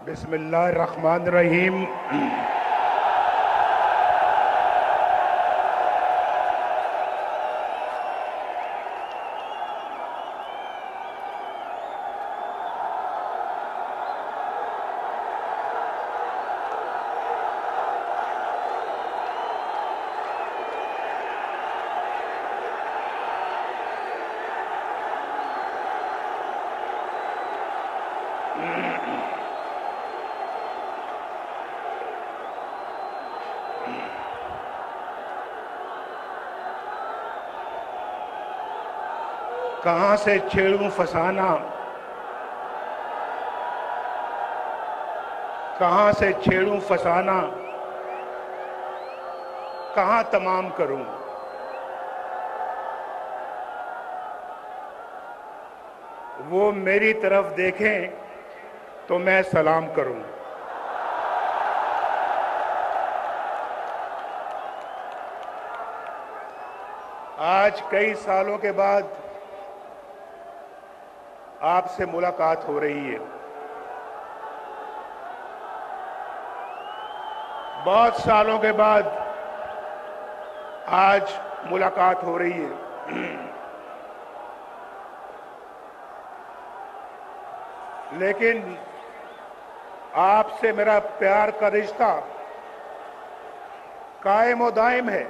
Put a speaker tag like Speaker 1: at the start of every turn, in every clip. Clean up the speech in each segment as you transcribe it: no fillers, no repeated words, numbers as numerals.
Speaker 1: बिस्मिल्लाहिर्रहमानिर्रहीम। कहां से छेड़ूं फसाना, कहां से छेड़ूं फसाना, कहां तमाम करूं। वो मेरी तरफ देखें तो मैं सलाम करूं। आज कई सालों के बाद आपसे मुलाकात हो रही है। बहुत सालों के बाद आज मुलाकात हो रही है। लेकिन आपसे मेरा प्यार का रिश्ता कायम और दायम है।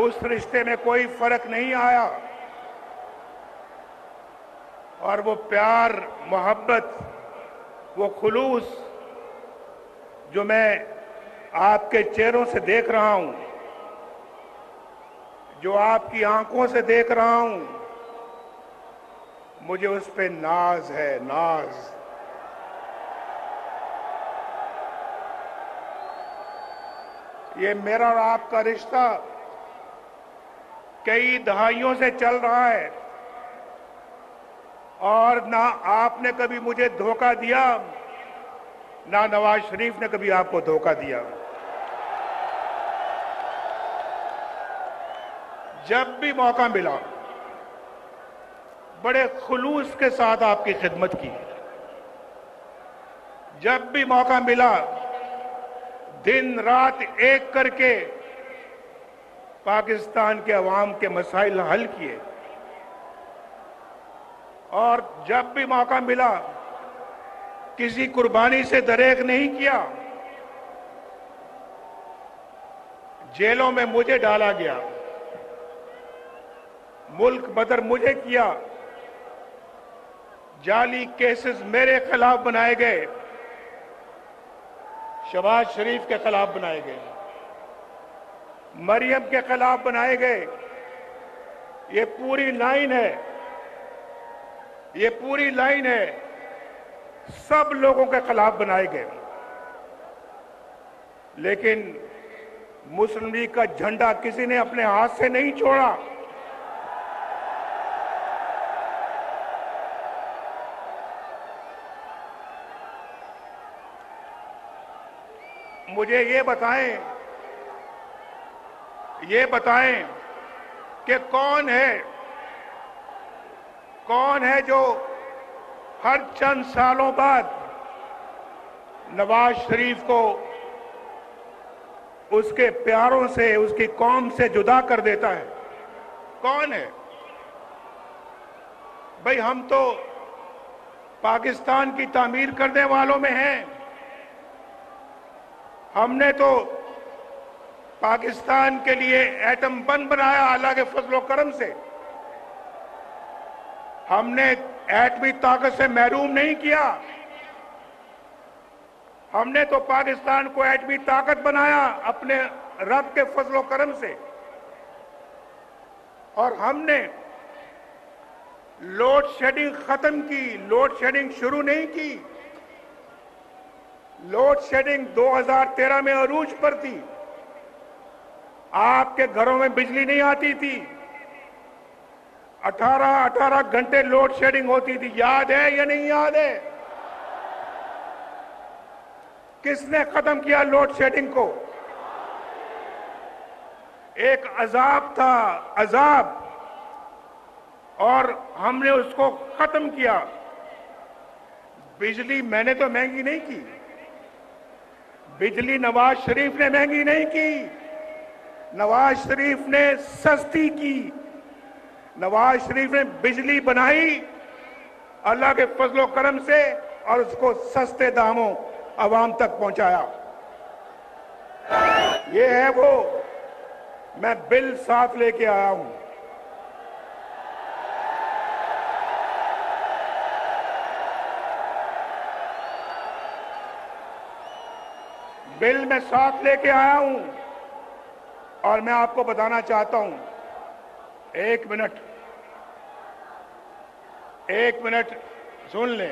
Speaker 1: उस रिश्ते में कोई फर्क नहीं आया और वो प्यार, मोहब्बत, वो खुलूस जो मैं आपके चेहरों से देख रहा हूं, जो आपकी आंखों से देख रहा हूं, मुझे उस पे नाज है, नाज। ये मेरा और आपका रिश्ता कई दहाइयों से चल रहा है और ना आपने कभी मुझे धोखा दिया, ना नवाज शरीफ ने कभी आपको धोखा दिया। जब भी मौका मिला बड़े खुलूस के साथ आपकी खिदमत की। जब भी मौका मिला दिन रात एक करके पाकिस्तान के अवाम के मसाइल हल किए और जब भी मौका मिला किसी कुर्बानी से दरेक नहीं किया। जेलों में मुझे डाला गया, मुल्क बदर मुझे किया, जाली केसेस मेरे खिलाफ बनाए गए, शहबाज शरीफ के खिलाफ बनाए गए, मरियम के खिलाफ बनाए गए। ये पूरी लाइन है, ये पूरी लाइन है, सब लोगों के खिलाफ बनाए गए। लेकिन मुस्लिम लीग का झंडा किसी ने अपने हाथ से नहीं छोड़ा। मुझे ये बताएं कि कौन है जो हर चंद सालों बाद नवाज शरीफ को उसके प्यारों से, उसकी कौम से जुदा कर देता है? कौन है भाई? हम तो पाकिस्तान की तामीर करने वालों में हैं। हमने तो पाकिस्तान के लिए एटम बम बनाया अल्लाह के फजल करम से। हमने एटमी ताकत से महरूम नहीं किया। हमने तो पाकिस्तान को एटमी ताकत बनाया अपने रब के फजल करम से। और हमने लोड शेडिंग खत्म की, लोड शेडिंग शुरू नहीं की। लोड शेडिंग 2013 में अरूज पर थी। आपके घरों में बिजली नहीं आती थी। 18 घंटे लोड शेडिंग होती थी। याद है या नहीं याद है? किसने खत्म किया लोड शेडिंग को? एक अजाब था, अजाब, और हमने उसको खत्म किया। बिजली मैंने तो महंगी नहीं की, बिजली नवाज शरीफ ने महंगी नहीं की, नवाज शरीफ ने सस्ती की। नवाज शरीफ ने बिजली बनाई अल्लाह के फजलो करम से और उसको सस्ते दामों आवाम तक पहुंचाया। ये है वो, मैं बिल साथ लेके आया हूं। बिल मैं साथ लेके आया हूं और मैं आपको बताना चाहता हूं, एक मिनट सुन ले।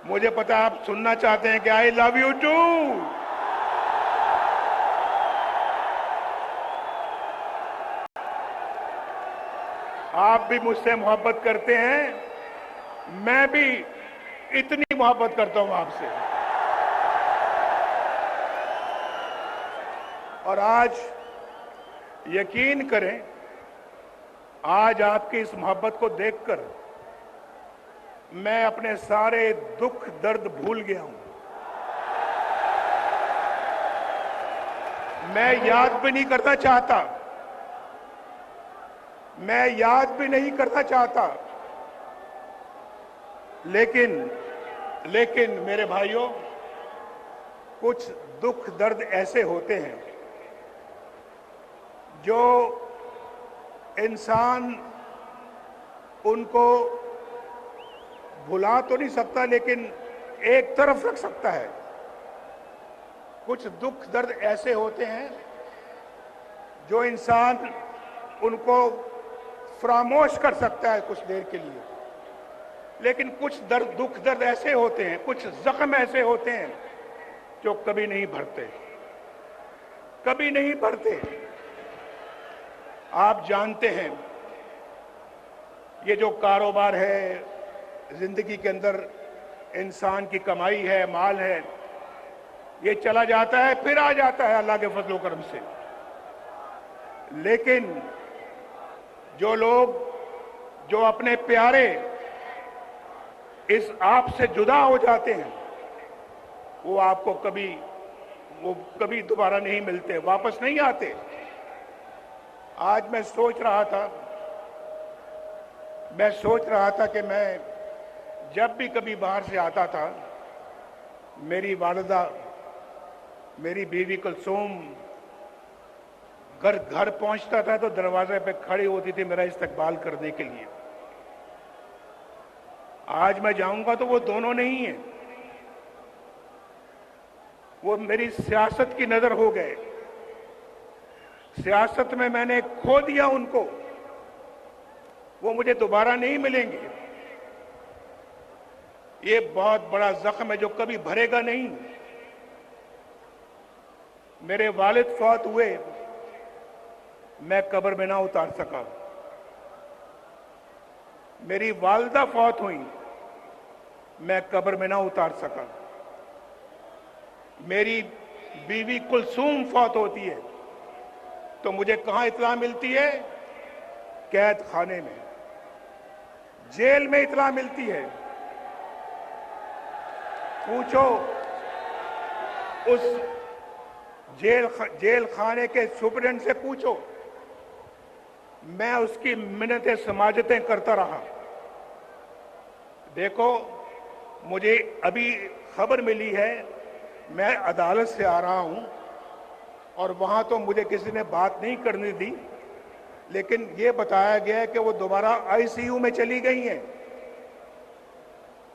Speaker 1: मुझे पता है आप सुनना चाहते हैं कि आई लव यू टू। आप भी मुझसे मोहब्बत करते हैं, मैं भी इतनी मोहब्बत करता हूं आपसे। और आज यकीन करें, आज आपकी इस मोहब्बत को देखकर मैं अपने सारे दुख दर्द भूल गया हूं। मैं याद भी नहीं करना चाहता, मैं याद भी नहीं करना चाहता, लेकिन मेरे भाइयों, कुछ दुख दर्द ऐसे होते हैं जो इंसान उनको भुला तो नहीं सकता, लेकिन एक तरफ रख सकता है। कुछ दुख दर्द ऐसे होते हैं जो इंसान उनको फरामोश कर सकता है कुछ देर के लिए, लेकिन कुछ दुख दर्द ऐसे होते हैं, कुछ जख्म ऐसे होते हैं जो कभी नहीं भरते, कभी नहीं भरते। आप जानते हैं, ये जो कारोबार है, जिंदगी के अंदर इंसान की कमाई है, माल है, ये चला जाता है फिर आ जाता है अल्लाह के फजलो करम से। लेकिन जो लोग, जो अपने प्यारे इस आप से जुदा हो जाते हैं, वो आपको कभी दोबारा नहीं मिलते, वापस नहीं आते। आज मैं सोच रहा था कि मैं जब भी कभी बाहर से आता था, मेरी वालिदा, मेरी बीवी कुलसूम घर पहुंचता था तो दरवाजे पे खड़ी होती थी मेरा इस्तकबाल करने के लिए। आज मैं जाऊंगा तो वो दोनों नहीं है, वो मेरी सियासत की नजर हो गए। सियासत में मैंने खो दिया उनको, वो मुझे दोबारा नहीं मिलेंगे। ये बहुत बड़ा जख्म है जो कभी भरेगा नहीं। मेरे वालिद फौत हुए, मैं कब्र में ना उतार सका। मेरी वालिदा फौत हुई, मैं कब्र में ना उतार सका। मेरी बीवी कुलसूम फौत होती है तो मुझे कहां इत्तला मिलती है? कैद खाने में, जेल में इत्तला मिलती है। पूछो उस जेल खाने के सुपरिटेंडेंट से पूछो, मैं उसकी मिन्नतें समाजतें करता रहा। देखो, मुझे अभी खबर मिली है, मैं अदालत से आ रहा हूं और वहां तो मुझे किसी ने बात नहीं करने दी, लेकिन यह बताया गया है कि वो दोबारा आईसीयू में चली गई हैं।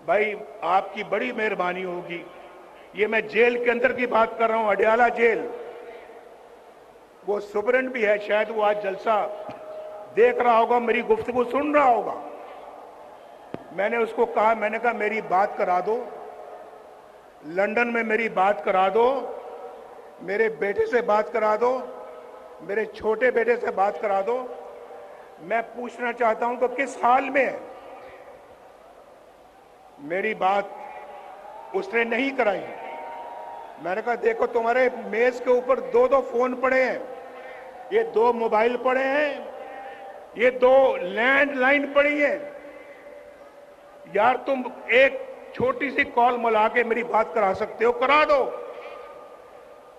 Speaker 1: भाई, आपकी बड़ी मेहरबानी होगी। ये मैं जेल के अंदर की बात कर रहा हूं, अडयाला जेल। वो सुपरिटेंडेंट भी है, शायद वो आज जलसा देख रहा होगा, मेरी गुफ्तगू सुन रहा होगा। मैंने उसको कहा, मैंने कहा मेरी बात करा दो, लंदन में मेरी बात करा दो, मेरे बेटे से बात करा दो, मेरे छोटे बेटे से बात करा दो। मैं पूछना चाहता हूं तो किस हाल में है। मेरी बात उसने नहीं कराई। मैंने कहा देखो, तुम्हारे मेज के ऊपर दो फोन पड़े हैं, ये 2 मोबाइल पड़े हैं, ये 2 लैंडलाइन पड़ी है, यार तुम एक छोटी सी कॉल मिला के मेरी बात करा सकते हो, करा दो।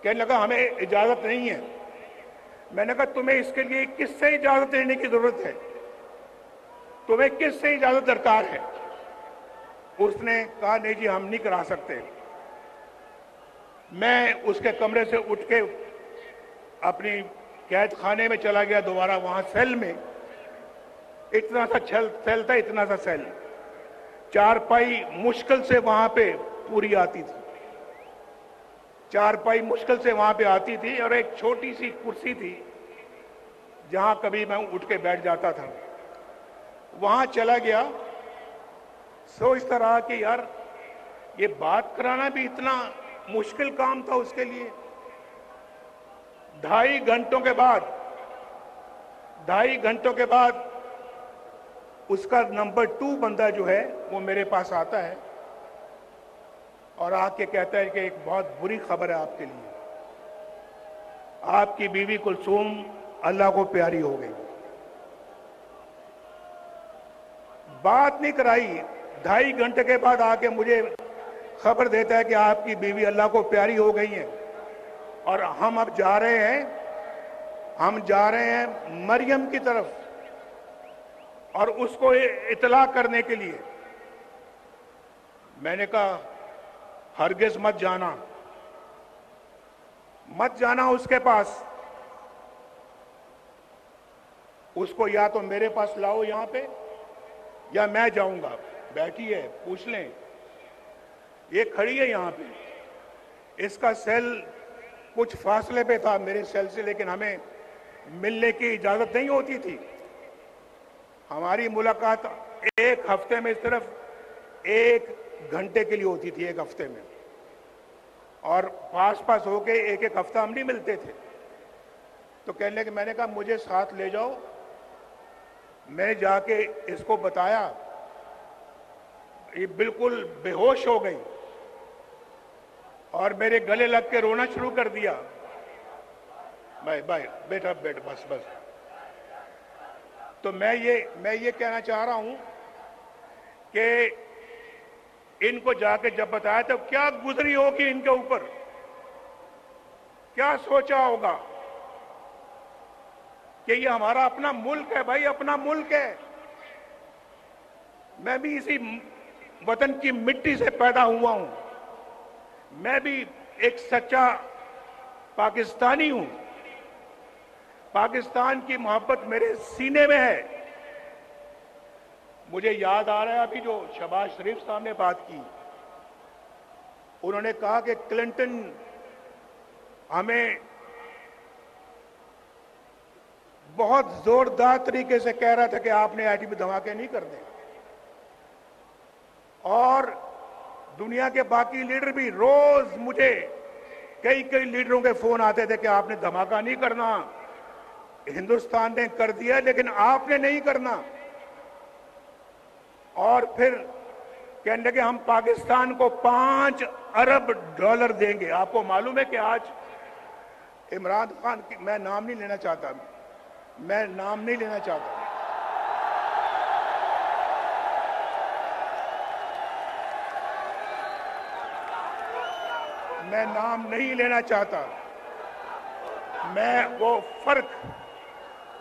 Speaker 1: कहने लगा हमें इजाजत नहीं है। मैंने कहा तुम्हें इसके लिए किससे इजाजत लेने की जरूरत है, तुम्हें किससे इजाजत दरकार है? उसने कहा नहीं जी हम नहीं करा सकते। मैं उसके कमरे से उठ के अपनी कैद खाने में चला गया दोबारा, वहां सेल में। इतना सा सेल था, इतना सा सेल, चारपाई मुश्किल से वहां पे पूरी आती थी, चारपाई मुश्किल से वहां पे आती थी, और एक छोटी सी कुर्सी थी जहां कभी मैं उठ के बैठ जाता था, वहां चला गया। सोचता रहा कि यार ये बात कराना भी इतना मुश्किल काम था उसके लिए। 2.5 घंटों के बाद उसका नंबर 2 बंदा जो है वो मेरे पास आता है और आके कहता है कि एक बहुत बुरी खबर है आपके लिए, आपकी बीवी कुलसूम अल्लाह को प्यारी हो गई। बात नहीं कराई, 2.5 घंटे के बाद आके मुझे खबर देता है कि आपकी बीवी अल्लाह को प्यारी हो गई है और हम अब जा रहे हैं मरियम की तरफ और उसको इतला करने के लिए। मैंने कहा हरगिज मत जाना उसके पास, उसको या तो मेरे पास लाओ यहां पे या मैं जाऊंगा। बैठी है, पूछ लें, ये खड़ी है यहां पे, इसका सेल कुछ फासले पे था मेरे सेल से, लेकिन हमें मिलने की इजाजत नहीं होती थी। हमारी मुलाकात एक हफ्ते में सिर्फ 1 घंटे के लिए होती थी, 1 हफ्ते में, और पास होके एक हफ्ता हम नहीं मिलते थे। तो कहने लगे, मैंने कहा मुझे साथ ले जाओ। मैं जाके इसको बताया, ये बिल्कुल बेहोश हो गई और मेरे गले लग के रोना शुरू कर दिया। भाई बेटा बैठ, बस। तो मैं ये कहना चाह रहा हूं कि इनको जाके जब बताया तो क्या गुजरी होगी इनके ऊपर, क्या सोचा होगा कि ये हमारा अपना मुल्क है, भाई अपना मुल्क है। मैं भी इसी वतन की मिट्टी से पैदा हुआ हूं, मैं भी एक सच्चा पाकिस्तानी हूं, पाकिस्तान की मोहब्बत मेरे सीने में है। मुझे याद आ रहा है अभी जो शहबाज शरीफ साहब ने बात की, उन्होंने कहा कि क्लिंटन हमें बहुत जोरदार तरीके से कह रहा था कि आपने एटमी धमाके नहीं करने, और दुनिया के बाकी लीडर भी रोज मुझे कई लीडरों के फोन आते थे कि आपने धमाका नहीं करना, हिंदुस्तान ने कर दिया लेकिन आपने नहीं करना। और फिर कहने लगे हम पाकिस्तान को $5 अरब देंगे। आपको मालूम है कि आज इमरान खान की, मैं नाम नहीं लेना चाहता, मैं नाम नहीं लेना चाहता, मैं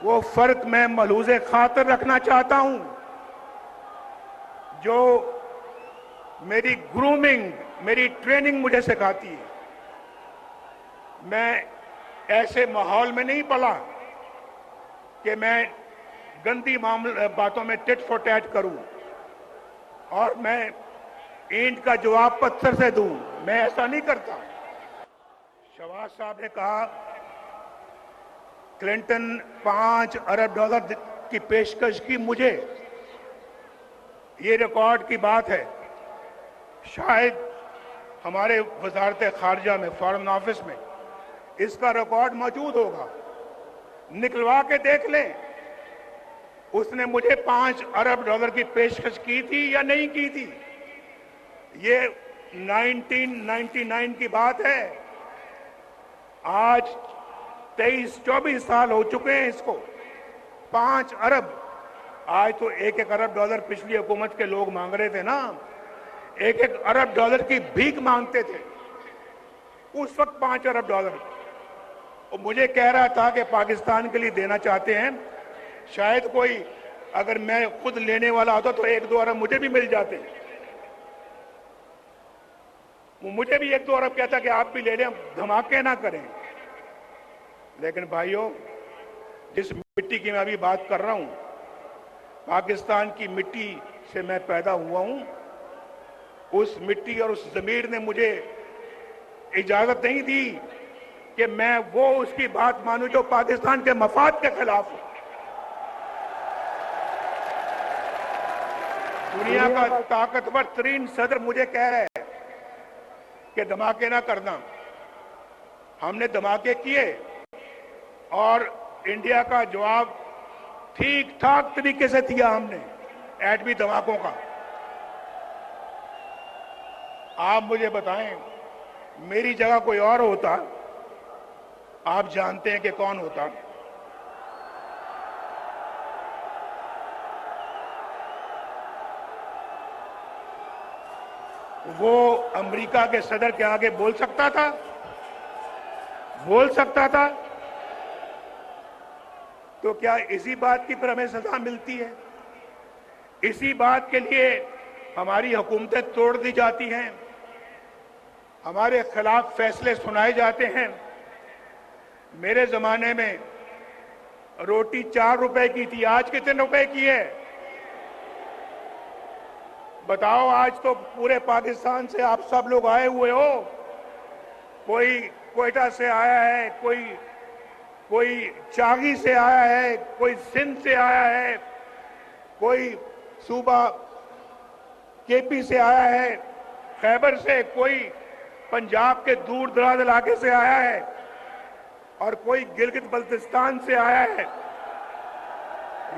Speaker 1: वो फर्क मैं मलहूज़े खातिर रखना चाहता हूं जो मेरी ग्रूमिंग, मेरी ट्रेनिंग मुझे सिखाती है। मैं ऐसे माहौल में नहीं पला कि मैं गंदी बातों में टिट फॉर टैट करूं और मैं ईंट का जवाब पत्थर से दूं, मैं ऐसा नहीं करता। शहबाज साहब ने कहा क्लिंटन $5 अरब की पेशकश की मुझे, ये रिकॉर्ड की बात है। शायद हमारे वजारत खारजा में, फॉरेन ऑफिस में इसका रिकॉर्ड मौजूद होगा, निकलवा के देख लें उसने मुझे $5 अरब की पेशकश की थी या नहीं की थी। ये 1999 की बात है, आज 23-24 साल हो चुके हैं इसको। $5 अरब आज तो एक एक अरब डॉलर पिछली हुकूमत के लोग मांग रहे थे ना, एक एक अरब डॉलर की भीख मांगते थे उस वक्त, 5 अरब डॉलर। और मुझे कह रहा था कि पाकिस्तान के लिए देना चाहते हैं, शायद कोई, अगर मैं खुद लेने वाला होता तो 1-2 अरब मुझे भी मिल जाते। वो मुझे भी 1-2 अरब कहता कि आप भी ले लें, धमाके ना करें। लेकिन भाइयों, जिस मिट्टी की मैं अभी बात कर रहा हूं, पाकिस्तान की मिट्टी से मैं पैदा हुआ हूं। उस मिट्टी और उस जमीर ने मुझे इजाजत नहीं दी कि मैं वो उसकी बात मानूं जो पाकिस्तान के मफाद के खिलाफ हो। दुनिया का ताकतवर तरीन सदर मुझे कह रहा है कि धमाके ना करना। हमने धमाके किए और इंडिया का जवाब ठीक ठाक तरीके से दिया हमने एटमी धमाकों का। आप मुझे बताएं, मेरी जगह कोई और होता, आप जानते हैं कि कौन होता। वो अमेरिका के सदर के आगे बोल सकता था, बोल सकता था। तो क्या इसी बात की पर हमें सजा मिलती है? इसी बात के लिए हमारी हुकूमतें तोड़ दी जाती हैं, हमारे खिलाफ फैसले सुनाए जाते हैं। मेरे जमाने में रोटी 4 रुपए की थी, आज कितने रुपए की है बताओ? आज तो पूरे पाकिस्तान से आप सब लोग आए हुए हो। कोई क्वेटा से आया है, कोई चागी से आया है, कोई सिंध से आया है, कोई सूबा केपी से आया है, खैबर से, कोई पंजाब के दूर दराज इलाके से आया है, और कोई गिलगित बल्तिस्तान से आया है।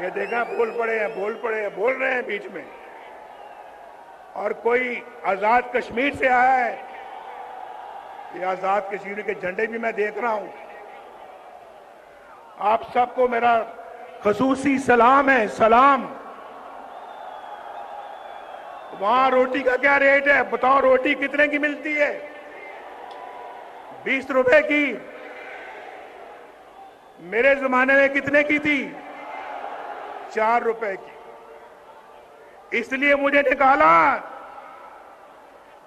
Speaker 1: ये देखा, बोल पड़े हैं, बोल रहे हैं बीच में। और कोई आजाद कश्मीर से आया है। ये आजाद कश्मीर के झंडे भी मैं देख रहा हूं। आप सबको मेरा खसूसी सलाम है, सलाम। वहां रोटी का क्या रेट है बताओ? रोटी कितने की मिलती है? 20 रुपए की। मेरे जमाने में कितने की थी? 4 रुपए की। इसलिए मुझे निकाला,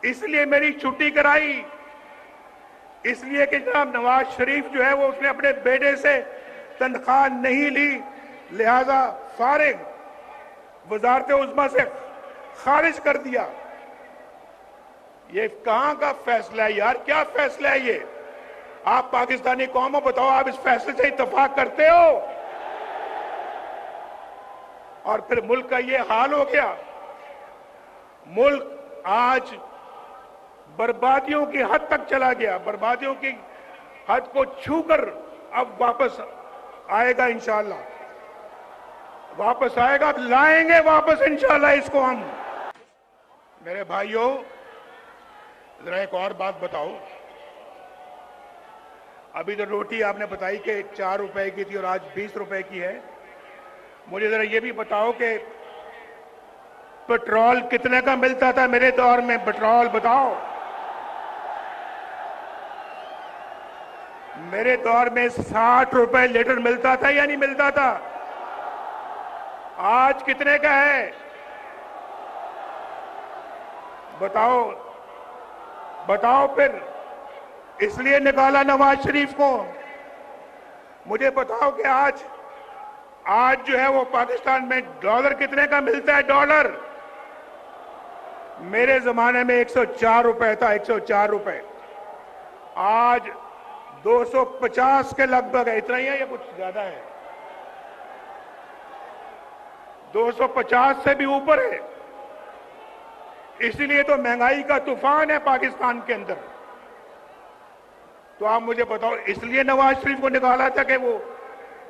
Speaker 1: इसलिए मेरी छुट्टी कराई, इसलिए कि जनाब नवाज शरीफ जो है वो उसने अपने बेटे से तनख्वाह नहीं ली, लिहाजा फारिग, वजारत उज़्मा से खारिज कर दिया। ये कहां का फैसला है यार? क्या फैसला है ये? आप पाकिस्तानी कौम हो, बताओ, आप इस फैसले से इत्तेफाक करते हो? और फिर मुल्क का ये हाल हो गया। मुल्क आज बर्बादियों की हद तक चला गया, बर्बादियों की हद को छूकर अब वापस आएगा इंशाअल्लाह, वापस आएगा, लाएंगे वापस इंशाअल्लाह इसको हम। मेरे भाइयों, जरा एक और बात बताओ। अभी तो रोटी आपने बताई कि 4 रुपए की थी और आज 20 रुपए की है। मुझे जरा ये भी बताओ कि पेट्रोल कितने का मिलता था मेरे दौर में? पेट्रोल बताओ। मेरे दौर में 60 रुपए लीटर मिलता था या नहीं मिलता था? आज कितने का है बताओ? बताओ फिर। इसलिए निकाला नवाज शरीफ को। मुझे बताओ कि आज जो है वो पाकिस्तान में डॉलर कितने का मिलता है? डॉलर मेरे जमाने में 104 रुपए था, 104 रुपए। आज 250 के लगभग है। इतना ही है या कुछ ज्यादा है? 250 से भी ऊपर है। इसीलिए तो महंगाई का तूफान है पाकिस्तान के अंदर। तो आप मुझे बताओ, इसलिए नवाज शरीफ को निकाला था कि वो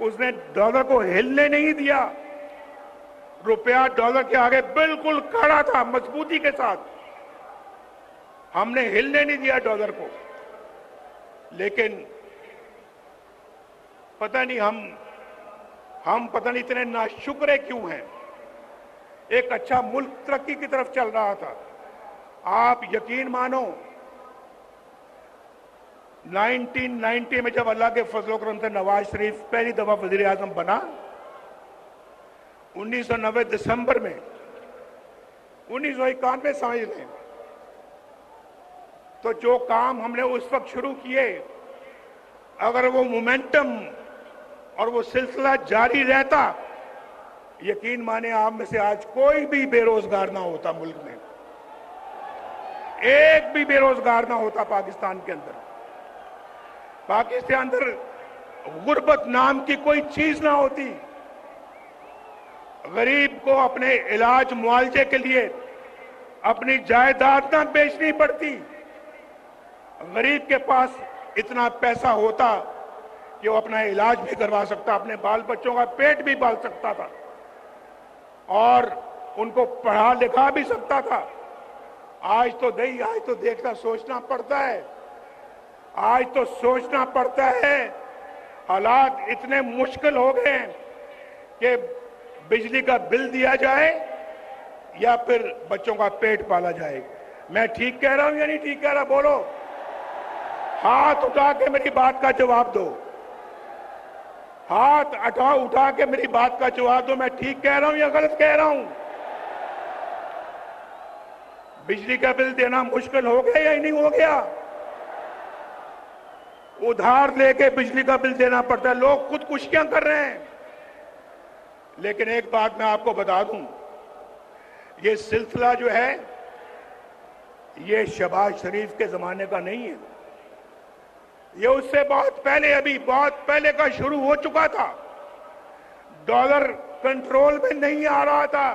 Speaker 1: उसने डॉलर को हिलने नहीं दिया। रुपया डॉलर के आगे बिल्कुल खड़ा था मजबूती के साथ। हमने हिलने नहीं दिया डॉलर को। लेकिन पता नहीं हम पता नहीं इतने नाशुक्रे क्यों हैं। एक अच्छा मुल्क तरक्की की तरफ चल रहा था। आप यकीन मानो 1990 में जब अल्लाह के फजल करम से नवाज शरीफ पहली दफा वजीर आजम बना, 1990 दिसंबर में, 1991 समझ लें, तो जो काम हमने उस वक्त शुरू किए, अगर वो मोमेंटम और वो सिलसिला जारी रहता, यकीन माने आप में से आज कोई भी बेरोजगार ना होता मुल्क में, एक भी बेरोजगार ना होता पाकिस्तान के अंदर। पाकिस्तान अंदर गुर्बत नाम की कोई चीज ना होती। गरीब को अपने इलाज मुआवजे के लिए अपनी जायदाद ना बेचनी पड़ती। गरीब के पास इतना पैसा होता कि वो अपना इलाज भी करवा सकता, अपने बाल बच्चों का पेट भी पाल सकता था और उनको पढ़ा लिखा भी सकता था। आज तो देखना सोचना पड़ता है, आज तो सोचना पड़ता है। हालात इतने मुश्किल हो गए हैं कि बिजली का बिल दिया जाए या फिर बच्चों का पेट पाला जाए। मैं ठीक कह रहा हूं या नहीं ठीक कह रहा? बोलो, हाथ उठा के मेरी बात का जवाब दो। हाथ उठा के मेरी बात का जवाब दो। मैं ठीक कह रहा हूं या गलत कह रहा हूं? बिजली का बिल देना मुश्किल हो गया या नहीं हो गया? उधार लेके बिजली का बिल देना पड़ता है, लोग खुदकुशियां कर रहे हैं। लेकिन एक बात मैं आपको बता दूं, ये सिलसिला जो है ये शहबाज शरीफ के जमाने का नहीं है, ये उससे बहुत पहले, अभी बहुत पहले का शुरू हो चुका था। डॉलर कंट्रोल में नहीं आ रहा था,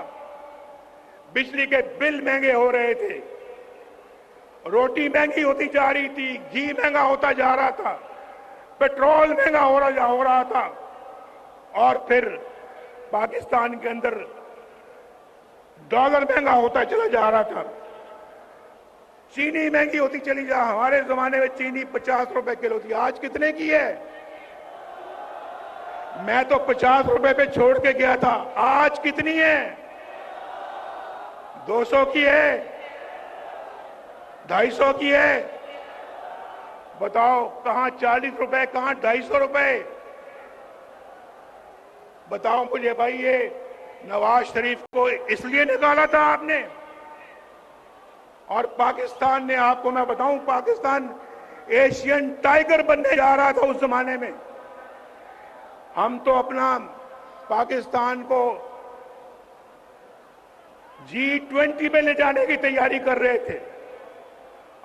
Speaker 1: बिजली के बिल महंगे हो रहे थे, रोटी महंगी होती जा रही थी, घी महंगा होता जा रहा था, पेट्रोल महंगा हो रहा था और फिर पाकिस्तान के अंदर डॉलर महंगा होता चला जा रहा था, चीनी महंगी होती चली जा। हमारे जमाने में चीनी 50 रुपए किलो थी, आज कितने की है? मैं तो 50 रुपए पे छोड़ के गया था, आज कितनी है? 200 की है, 250 की है। बताओ कहां 40 रुपए, कहां 250 रुपए? बताओ मुझे भाई, ये नवाज शरीफ को इसलिए निकाला था आपने और पाकिस्तान ने, आपको मैं बताऊं, पाकिस्तान एशियन टाइगर बनने जा रहा था उस जमाने में। हम तो अपना पाकिस्तान को G20 में ले जाने की तैयारी कर रहे थे।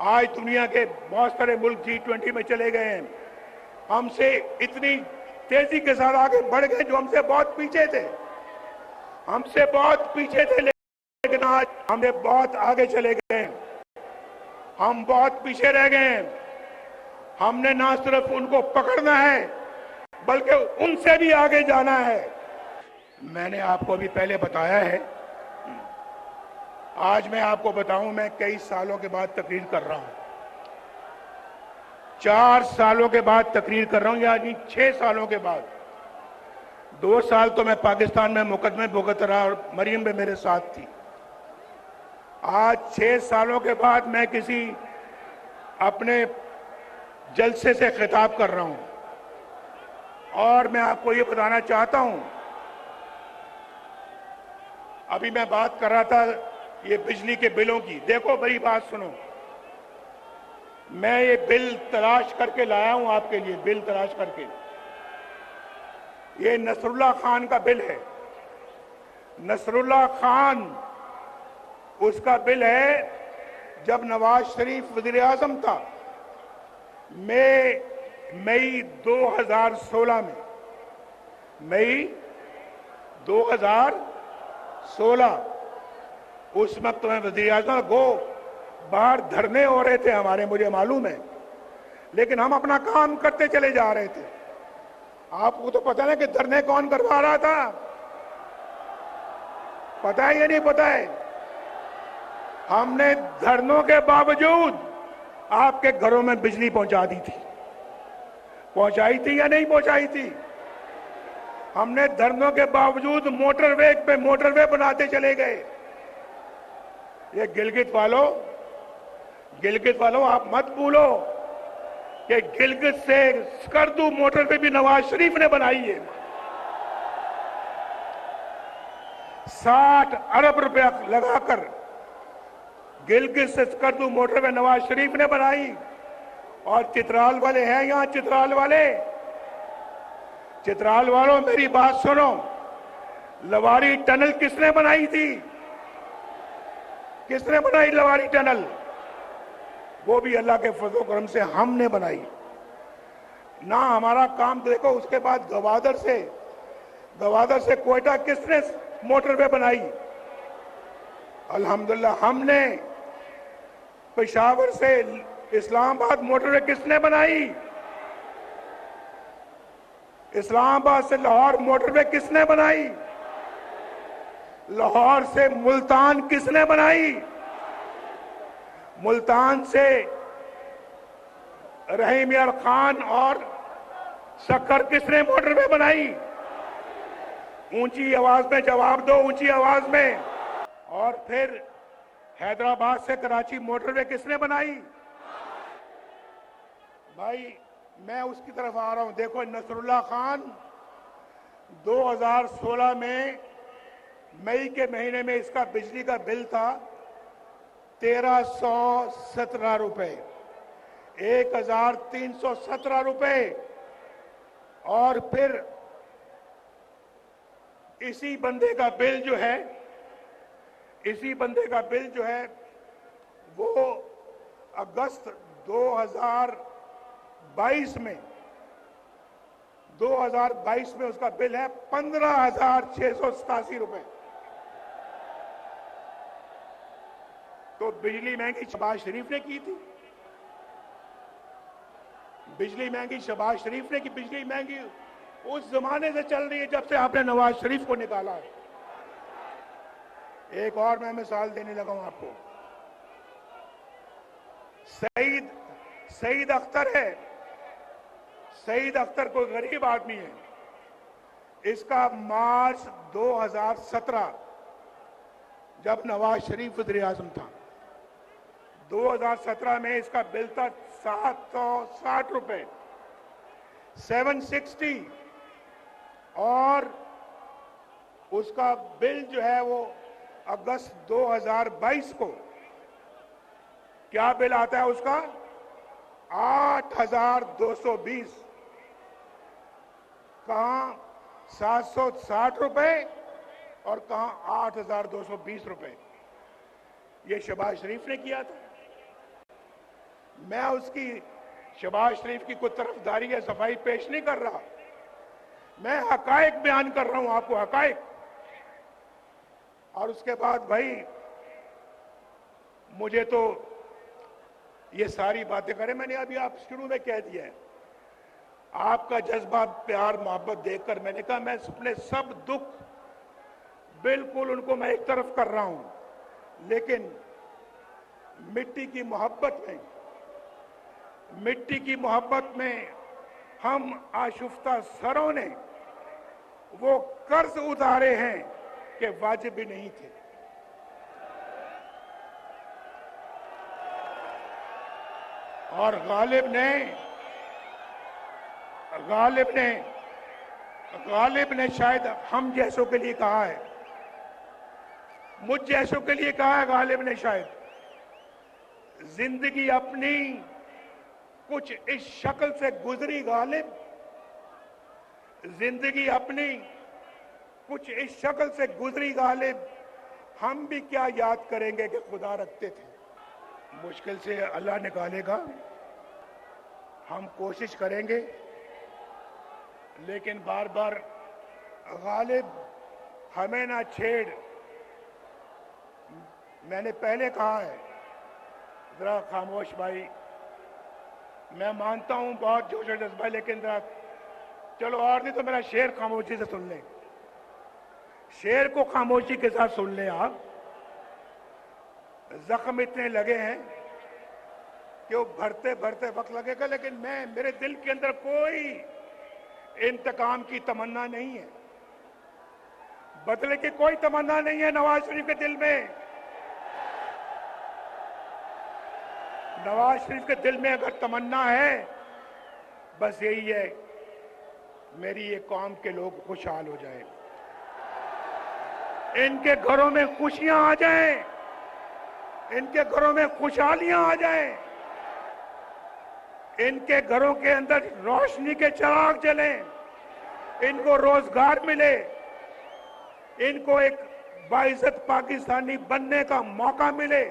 Speaker 1: आज दुनिया के बहुत सारे मुल्क G20 में चले गए हैं, हमसे इतनी तेजी के साथ आगे बढ़ गए जो हमसे बहुत पीछे थे, हमसे बहुत पीछे थे, लेकिन आज हमने बहुत आगे चले गए। हम बहुत पीछे रह गए हैं। हमने ना सिर्फ उनको पकड़ना है बल्कि उनसे भी आगे जाना है। मैंने आपको अभी पहले बताया है, आज मैं आपको बताऊं, मैं कई सालों के बाद तकरीर कर रहा हूं, 4 सालों के बाद तकरीर कर रहा हूं, यानी 6 सालों के बाद। 2 साल तो मैं पाकिस्तान में मुकदमे भुगत रहा और मरीम भी मेरे साथ थी। आज 6 सालों के बाद मैं किसी अपने जलसे से खिताब कर रहा हूं और मैं आपको ये बताना चाहता हूं, अभी मैं बात कर रहा था ये बिजली के बिलों की। देखो बड़ी बात सुनो, मैं ये बिल तलाश करके लाया हूं आपके लिए, बिल तलाश करके। ये नसरुल्लाह खान का बिल है, नसरुल्लाह खान, उसका बिल है जब नवाज शरीफ वजीर आजम था, मई 2016 में, मई 2016, उस वक्त मैं वजीर आजम को, बाहर धरने हो रहे थे हमारे, मुझे मालूम है, लेकिन हम अपना काम करते चले जा रहे थे। आपको तो पता है कि धरने कौन करवा रहा था? पता है या नहीं पता है? हमने धरनों के बावजूद आपके घरों में बिजली पहुंचा दी थी। पहुंचाई थी या नहीं पहुंचाई थी? हमने धरनों के बावजूद मोटरवे पे मोटरवे बनाते चले गए। ये गिलगित वालों आप मत भूलो कि गिलगित से स्कर्दू मोटरवे भी नवाज शरीफ ने बनाई है। 60 अरब रुपया लगाकर गिलगित से स्कर्दू मोटरवे नवाज शरीफ ने बनाई। और चित्राल वाले हैं यहां, चित्राल वालों मेरी बात सुनो, लवारी टनल किसने बनाई थी? किसने बनाई लवारी टनल? वो भी अल्लाह के फजल करम से हमने बनाई ना। हमारा काम देखो। उसके बाद गवादर से कोयटा किसने मोटरवे बनाई? अल्हम्दुलिल्लाह हमने। पेशावर से इस्लामाबाद मोटरवे किसने बनाई? इस्लामाबाद से लाहौर मोटरवे किसने बनाई? लाहौर से मुल्तान किसने बनाई? मुल्तान से रहीम यार खान और सक्कर किसने मोटरवे बनाई? ऊंची आवाज में जवाब दो, ऊंची आवाज में। और फिर हैदराबाद से कराची मोटरवे किसने बनाई? भाई मैं उसकी तरफ आ रहा हूं। देखो नसरुल्लाह खान 2016 में मई के महीने में इसका बिजली का बिल था 1317 रुपए, 1317 रुपए। और फिर इसी बंदे का बिल जो है वो अगस्त 2022 में उसका बिल है 15,687 रुपए। तो बिजली महंगी शहबाज शरीफ ने की थी। बिजली महंगी उस जमाने से चल रही है जब से आपने नवाज शरीफ को निकाला है। एक और मैं मिसाल देने लगा हूं आपको। सईद अख्तर कोई गरीब आदमी है। इसका मार्च 2017 जब नवाज शरीफ वज़ीर आज़म था 2017 में इसका बिल था 760 रुपए, 760। और उसका बिल जो है वो अगस्त 2022 को क्या बिल आता है उसका? 8,220। कहां 760 रुपए और कहां 8,220 रुपए। ये शहबाज शरीफ ने किया था। मैं उसकी शहबाज शरीफ की कोई तरफदारी या सफाई पेश नहीं कर रहा। मैं हकायक बयान कर रहा हूं आपको, हकायक। और उसके बाद भाई मुझे तो ये सारी बातें करें, मैंने अभी आप शुरू में कह दिया है। आपका जज्बा प्यार मोहब्बत देखकर मैंने कहा मैं अपने सब दुख बिल्कुल उनको मैं एक तरफ कर रहा हूं। लेकिन मिट्टी की मोहब्बत में हम आशुफ्ता सरों ने वो कर्ज उतारे हैं कि वाजिब भी नहीं थे। और गालिब ने शायद हम जैसों के लिए कहा है, मुझ जैसों के लिए कहा है गालिब ने शायद, जिंदगी अपनी कुछ इस शक्ल से गुजरी गालिब, जिंदगी अपनी कुछ इस शक्ल से गुजरी गालिब, हम भी क्या याद करेंगे कि खुदा रखते थे। मुश्किल से अल्लाह निकालेगा, हम कोशिश करेंगे। लेकिन बार बार गालिब हमें ना छेड़। मैंने पहले कहा है, जरा खामोश भाई। मैं मानता हूं बहुत जोश और जज्बा, लेकिन जरा चलो और नहीं तो मेरा शेर खामोशी से सुन लें। शेर को खामोशी के साथ सुन लें आप। जख्म इतने लगे हैं कि वो भरते भरते वक्त लगेगा, लेकिन मेरे दिल के अंदर कोई इंतकाम की तमन्ना नहीं है। बदले की कोई तमन्ना नहीं है नवाज शरीफ के दिल में। नवाज शरीफ के दिल में अगर तमन्ना है, बस यही है, मेरी ये कौम के लोग खुशहाल हो जाए, इनके घरों में खुशियां आ जाएं, इनके घरों में खुशहालियां आ जाएं, इनके घरों के अंदर रोशनी के चिराग जलें, इनको रोजगार मिले, इनको एक बाइज्जत पाकिस्तानी बनने का मौका मिले,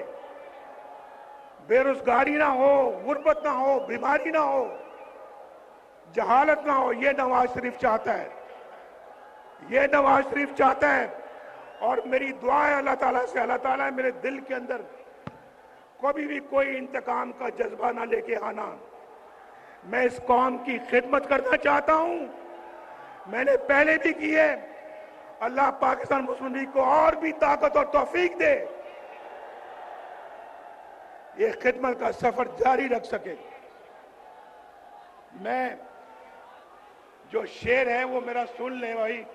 Speaker 1: बेरोजगारी ना हो, गुर्बत ना हो, बीमारी ना हो, जहालत ना हो। ये नवाज शरीफ चाहता है, ये नवाज शरीफ चाहता है। और मेरी दुआ है अल्लाह ताला से, अल्लाह ताला मेरे दिल के अंदर कभी भी कोई इंतकाम का जज्बा ना लेके आना। मैं इस कौम की खिदमत करना चाहता हूं, मैंने पहले भी की है। अल्लाह पाकिस्तान मुस्लिम लीग को और भी ताकत और तौफीक दे, ये खिदमत का सफर जारी रख सके। मैं जो शेर है वो मेरा सुन ले भाई।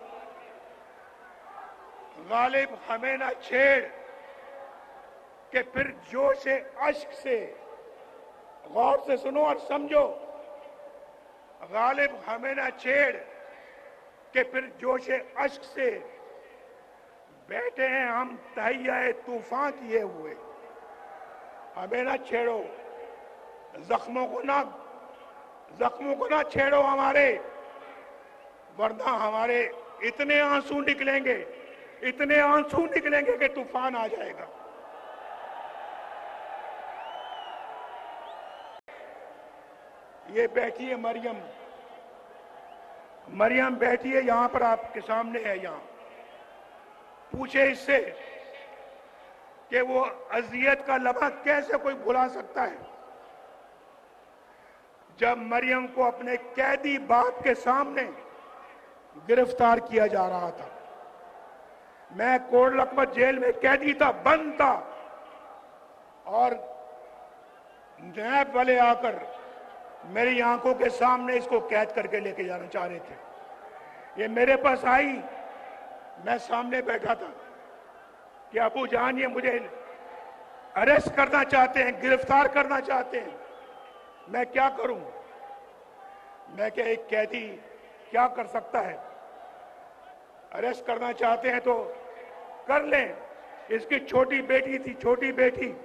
Speaker 1: गालिब हमें ना छेड़ के फिर जोश अश्क से, गौर से सुनो और समझो। गालिब हमें ना छेड़ के फिर जोश अश्क से, बैठे हैं हम तहैया तूफान किए हुए। हमें ना छेड़ो, जख्मों को ना छेड़ो हमारे, वरना हमारे इतने आंसू निकलेंगे, इतने आंसू निकलेंगे कि तूफान आ जाएगा। ये बैठी है मरियम, मरियम बैठी है यहां पर, आपके सामने है यहां। पूछे इससे कि वो अजियत का लम्हा कैसे कोई भुला सकता है, जब मरियम को अपने कैदी बाप के सामने गिरफ्तार किया जा रहा था। मैं कोट लखपत जेल में कैदी था, बंद था, और नैब वाले आकर मेरी आंखों के सामने इसको कैद करके लेके जाना चाह रहे थे। ये मेरे पास आई, मैं सामने बैठा था कि अबू जान ये मुझे अरेस्ट करना चाहते हैं, गिरफ्तार करना चाहते हैं, मैं क्या करूं? मैं क्या, एक कैदी क्या कर सकता है? अरेस्ट करना चाहते हैं तो कर लें। इसकी छोटी बेटी थी, छोटी बेटी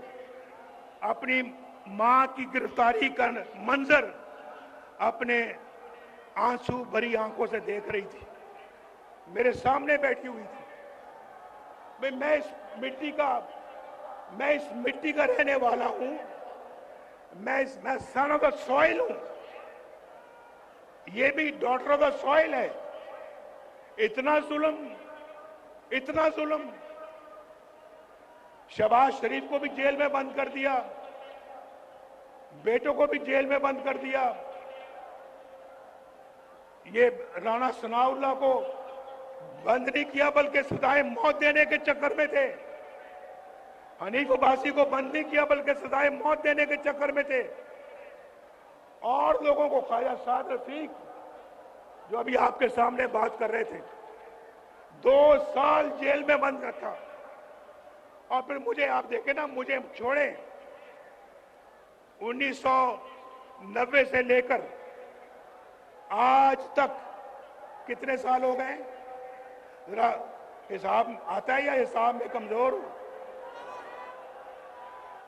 Speaker 1: अपनी मां की गिरफ्तारी का मंजर अपने आंसू भरी आंखों से देख रही थी, मेरे सामने बैठी हुई थी। मैं इस मिट्टी का रहने वाला हूं, मैं सन ऑफ द सॉइल हूं, ये भी डॉटर ऑफ द सॉइल है। इतना जुल्म, इतना जुल्म। शहबाज शरीफ को भी जेल में बंद कर दिया, बेटों को भी जेल में बंद कर दिया। ये राणा सनाउल्लाह को बंद नहीं किया, बल्कि सजाए मौत देने के चक्कर में थे। हनीफ अब्बासी को बंद नहीं किया, बल्कि सजाए मौत देने के चक्कर में थे। और लोगों को, ख्वाजा साद रफीक जो अभी आपके सामने बात कर रहे थे, 2 साल जेल में बंद रखा। और फिर मुझे, आप देखें ना, मुझे छोड़े 1990 से लेकर आज तक कितने साल हो गए? जरा हिसाब आता है या हिसाब में कमजोर हूं?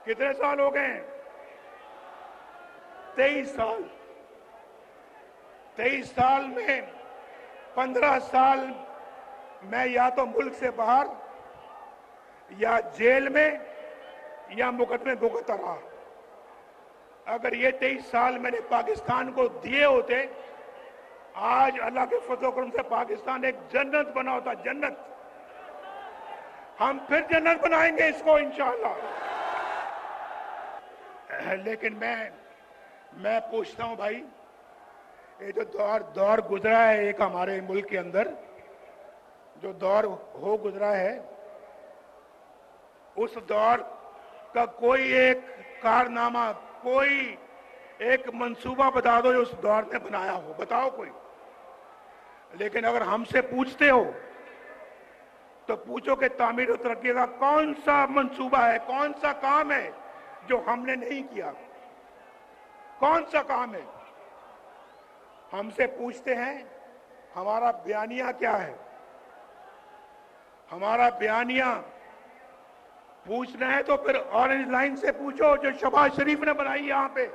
Speaker 1: कितने साल हो गए? 23 साल। 23 साल में 15 साल मैं या तो मुल्क से बाहर, या जेल में, या मुकदमे भुगतता रहा। अगर ये 23 साल मैंने पाकिस्तान को दिए होते, आज अल्लाह के फजल करम से पाकिस्तान एक जन्नत बना होता, जन्नत। हम फिर जन्नत बनाएंगे इसको इंशाअल्लाह। लेकिन मैं पूछता हूं भाई, ये जो दौर गुजरा है एक हमारे मुल्क के अंदर, जो दौर हो गुजरा है, उस दौर का कोई एक कारनामा, कोई एक मंसूबा बता दो जो उस दौर ने बनाया हो, बताओ कोई। लेकिन अगर हमसे पूछते हो तो पूछो कि तामीर और तरक्की का कौन सा मंसूबा है, कौन सा काम है जो हमने नहीं किया, कौन सा काम है। हमसे पूछते हैं हमारा बयानिया क्या है। हमारा बयानिया पूछना है तो फिर ऑरेंज लाइन से पूछो जो शहबाज शरीफ ने बनाई यहां पे।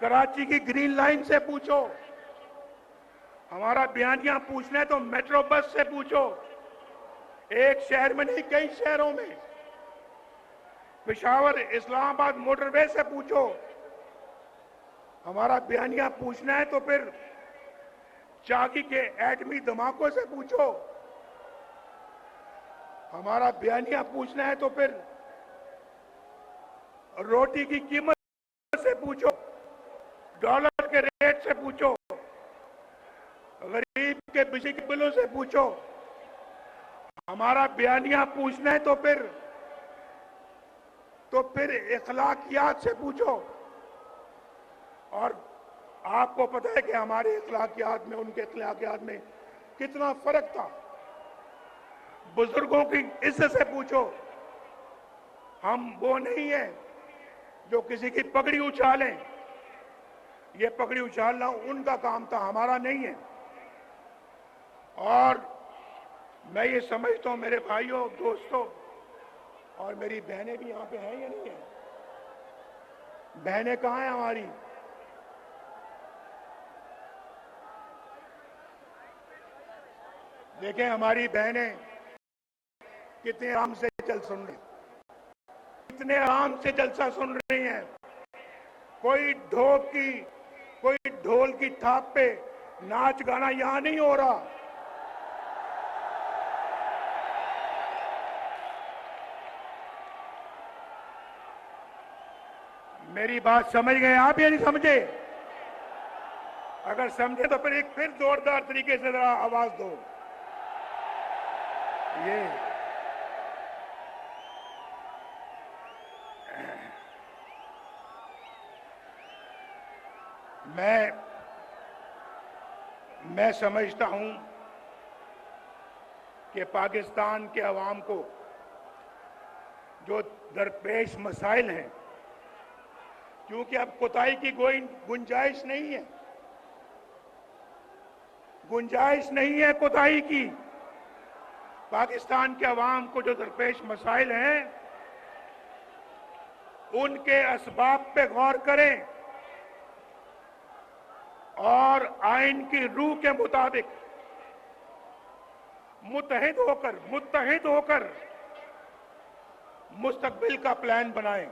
Speaker 1: कराची की ग्रीन लाइन से पूछो। हमारा बयानिया पूछना है तो मेट्रो बस से पूछो, एक शहर में नहीं कई शहरों में। पेशावर इस्लामाबाद मोटरवे से पूछो। हमारा बयानिया पूछना है तो फिर चाकी के एटमी धमाकों से पूछो। हमारा बयानिया पूछना है तो फिर रोटी की कीमत से पूछो, डॉलर के रेट से पूछो, गरीब के बिजली के बिलों से पूछो। हमारा बयानिया पूछना है तो फिर इखलाकियात से पूछो। और आपको पता है कि हमारे इखलाकियात में उनके इखलाकियात में कितना फर्क था। बुजुर्गों की इज्जत से पूछो। हम वो नहीं है जो किसी की पगड़ी उछालें। ये पगड़ी उछालना उनका काम था, हमारा नहीं है। और मैं ये समझता हूं मेरे भाइयों, दोस्तों, और मेरी बहनें भी यहां पे हैं या नहीं है? बहनें कहां हैं हमारी? देखें हमारी बहनें कितने आराम से सुन रही, कितने आराम से जलसा सुन रही हैं। कोई ढोल की थाप पे नाच गाना यहां नहीं हो रहा। मेरी बात समझ गए आप या नहीं समझे? अगर समझे तो फिर एक जोरदार तरीके से जरा आवाज दो। ये मैं समझता हूं कि पाकिस्तान के अवाम को जो दरपेश मसाइल हैं, क्योंकि अब कोताही की कोई गुंजाइश नहीं है, गुंजाइश नहीं है कोताही की। पाकिस्तान के अवाम को जो दरपेश मसाइल हैं उनके असबाब पे गौर करें और आइन की रूह के मुताबिक मुत्तहिद होकर मुस्तकबिल का प्लान बनाएं।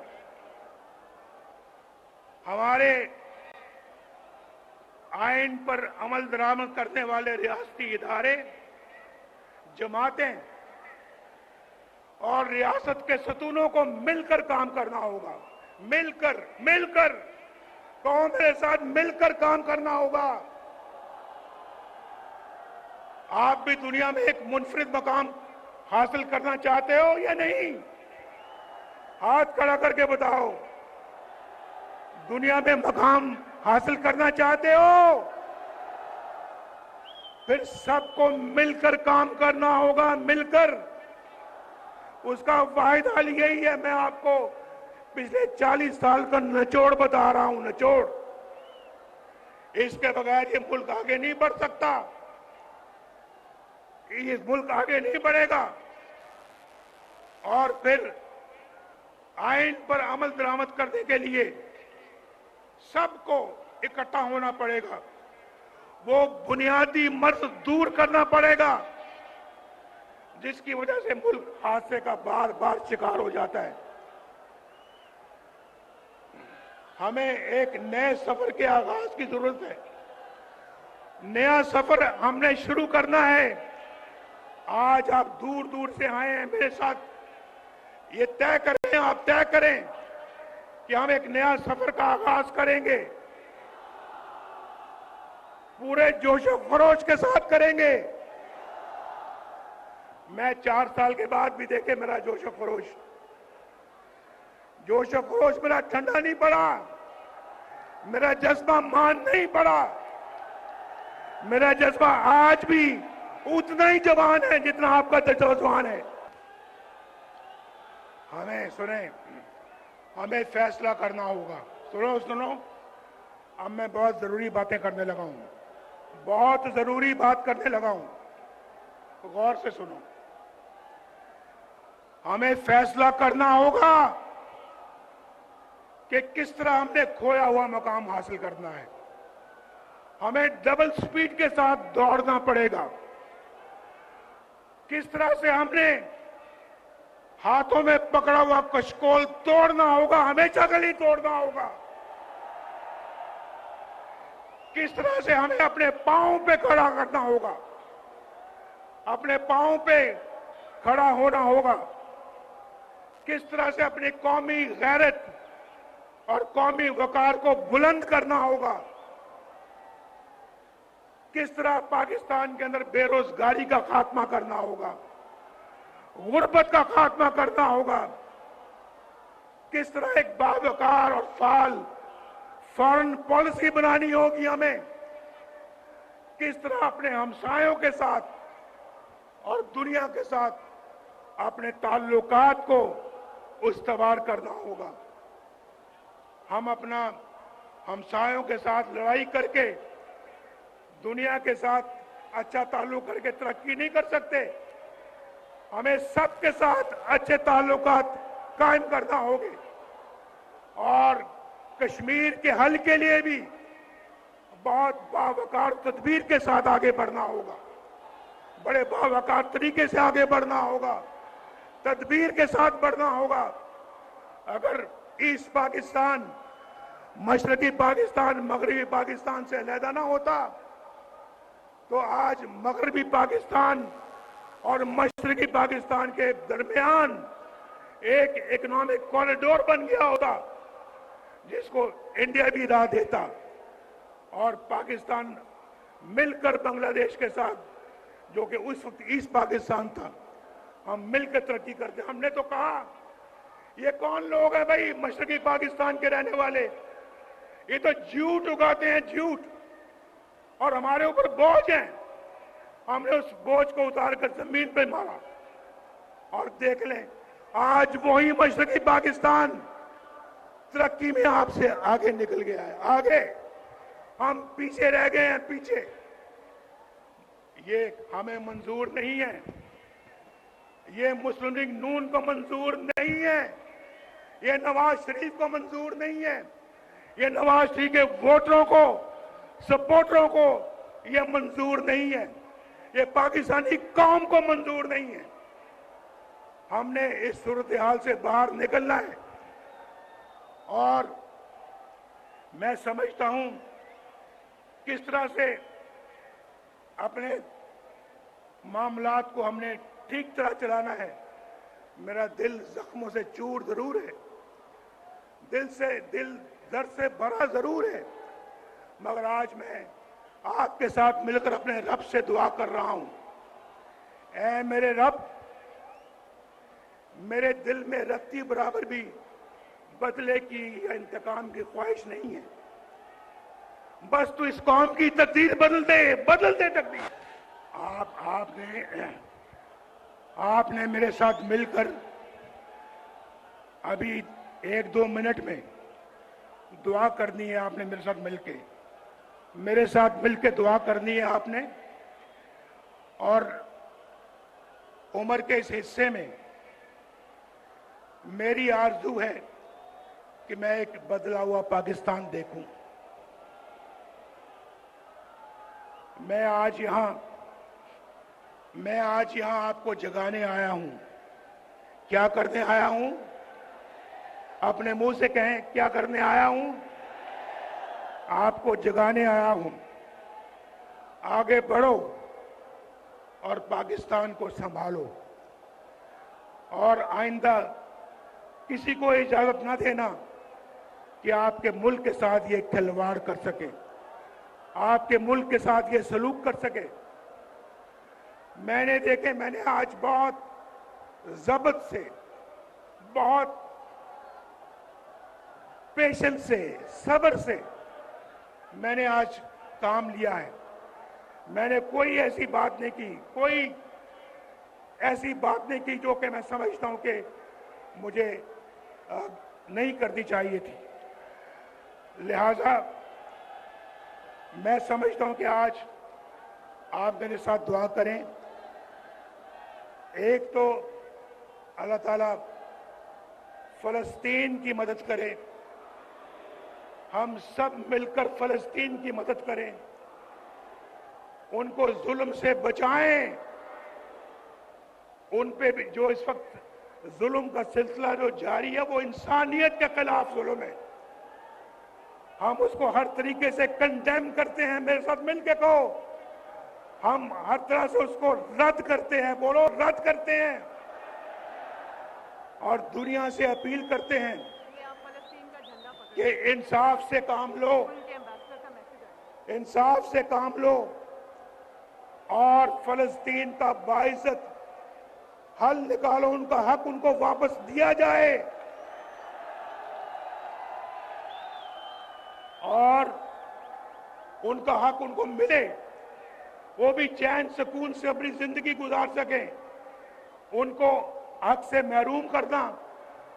Speaker 1: हमारे आइन पर अमल दरामद करने वाले रियासती इदारे, जमातें और रियासत के सतूनों को मिलकर काम करना होगा। मिलकर कहो मेरे साथ, मिलकर काम करना होगा। आप भी दुनिया में एक मुनफरिद मकाम हासिल करना चाहते हो या नहीं? हाथ खड़ा करके बताओ। दुनिया में मकाम हासिल करना चाहते हो? फिर सबको मिलकर काम करना होगा, मिलकर। उसका वाहिद हल यही है। मैं आपको पिछले 40 साल का निचोड़ बता रहा हूं, निचोड़। इसके बगैर ये मुल्क आगे नहीं बढ़ सकता, ये मुल्क आगे नहीं बढ़ेगा। और फिर आइन पर अमल दरामद करने के लिए सबको इकट्ठा होना पड़ेगा। वो बुनियादी मर्ज दूर करना पड़ेगा जिसकी वजह से मुल्क हादसे का बार बार शिकार हो जाता है। हमें एक नए सफर के आगाज की जरूरत है। नया सफर हमने शुरू करना है। आज आप दूर दूर से आए हैं मेरे साथ, ये तय करें, आप तय करें कि हम एक नया सफर का आगाज करेंगे, पूरे जोशो खरोश के साथ करेंगे। मैं 4 साल के बाद भी देखे मेरा जोशो खरोश मेरा ठंडा नहीं पड़ा, मेरा जज्बा मान नहीं पड़ा। मेरा जज्बा आज भी उतना ही जवान है जितना आपका जवान है। हमें सुने, हमें फैसला करना होगा। सुनो, अब मैं बहुत जरूरी बातें करने लगा हूं, बहुत जरूरी बात करने लगा हूं, तो गौर से सुनो। हमें फैसला करना होगा कि किस तरह हमने खोया हुआ मकाम हासिल करना है। हमें डबल स्पीड के साथ दौड़ना पड़ेगा। किस तरह से हमने हाथों में पकड़ा हुआ कशकोल तोड़ना होगा, हमेशा के लिए तोड़ना होगा। किस तरह से हमें अपने पांव पे खड़ा करना होगा, अपने पांव पे खड़ा होना होगा। किस तरह से अपनी कौमी गैरत और कौमी वकार को बुलंद करना होगा। किस तरह पाकिस्तान के अंदर बेरोजगारी का खात्मा करना होगा, गुर्बत का खात्मा करना होगा। किस तरह एक बावकार और फाल फॉरेन पॉलिसी बनानी होगी हमें। किस तरह अपने हमसायों के साथ और दुनिया के साथ अपने ताल्लुकात को उस्तवार करना होगा। हम अपना हमसायों के साथ लड़ाई करके दुनिया के साथ अच्छा ताल्लुक करके तरक्की नहीं कर सकते। हमें सबके साथ अच्छे ताल्लुकात कायम करना होंगे और कश्मीर के हल के लिए भी बहुत बावकार तदबीर के साथ आगे बढ़ना होगा। बड़े बावकार तरीके से आगे बढ़ना होगा, तदबीर के साथ बढ़ना होगा। अगर ईस्ट पाकिस्तान मशरकी पाकिस्तान मगरबी पाकिस्तान से अलहदा ना होता तो आज मगरबी पाकिस्तान और मशरकी पाकिस्तान के दरमियान एक इकोनॉमिक कॉरिडोर बन गया होता जिसको इंडिया भी राह देता और पाकिस्तान मिलकर बांग्लादेश के साथ, जो कि उस वक्त ईस्ट पाकिस्तान था, हम मिलकर तरक्की करते। हमने तो कहा ये कौन लोग हैं भाई मशरकी पाकिस्तान के रहने वाले, ये तो झूठ उगाते हैं, झूठ, और हमारे ऊपर बोझ है। हमने उस बोझ को उतारकर जमीन पे मारा और देख लें आज वही मशरकी पाकिस्तान तरक्की में आपसे आगे निकल गया है। आगे हम पीछे रह गए हैं, पीछे। ये हमें मंजूर नहीं है, ये मुस्लिम लीग नून को मंजूर नहीं है, ये नवाज शरीफ को मंजूर नहीं है, ये नवाज शरीफ के वोटरों को, सपोर्टरों को ये मंजूर नहीं है, ये पाकिस्तानी कौम को मंजूर नहीं है। हमने इस सूरत हाल से बाहर निकलना है और मैं समझता हूं किस तरह से अपने मामलात को हमने ठीक तरह चलाना है। मेरा दिल जख्मों से चूर जरूर है, दिल दर्द से भरा जरूर है, मगर आज मैं आपके साथ मिलकर अपने रब से दुआ कर रहा हूं। ऐ मेरे रब, मेरे दिल में रत्ती बराबर भी बदले की या इंतकाम की ख्वाहिश नहीं है। बस तू इस कौम की तकदीर बदल दे तकदीर। आपने मेरे साथ मिलकर अभी 1-2 मिनट में दुआ करनी है। आपने मेरे साथ मिलके दुआ करनी है आपने। और उम्र के इस हिस्से में मेरी आरज़ू है कि मैं एक बदला हुआ पाकिस्तान देखूं। मैं आज यहां आपको जगाने आया हूं। क्या करने आया हूं? अपने मुंह से कहें, क्या करने आया हूं? आपको जगाने आया हूं। आगे बढ़ो और पाकिस्तान को संभालो और आइंदा किसी को इजाजत ना देना कि आपके मुल्क के साथ ये खिलवाड़ कर सके, आपके मुल्क के साथ ये सलूक कर सके। मैंने आज बहुत जब्त से, बहुत पेशेंस से, सब्र से मैंने आज काम लिया है। मैंने कोई ऐसी बात नहीं की, कोई ऐसी बात नहीं की जो कि मैं समझता हूं कि मुझे नहीं करनी चाहिए थी। लिहाजा मैं समझता हूं कि आज आप मेरे साथ दुआ करें। एक तो अल्लाह ताला फलस्तीन की मदद करे, हम सब मिलकर फलस्तीन की मदद करें, उनको जुल्म से बचाएं। उन पे भी जो इस वक्त जुल्म का सिलसिला जो जारी है वो इंसानियत के खिलाफ जुल्म है। हम उसको हर तरीके से कंडेम करते हैं। मेरे साथ मिलकर कहो, हम हर तरह से उसको रद्द करते हैं। बोलो, रद्द करते हैं। और दुनिया से अपील करते हैं कि इंसाफ से काम लो, इंसाफ से काम लो और फलस्तीन का बाइज्जत हल निकालो। उनका हक उनको वापस दिया जाए और उनका हक उनको मिले, वो भी चैन सुकून से अपनी जिंदगी गुजार सके। उनको हक से महरूम करना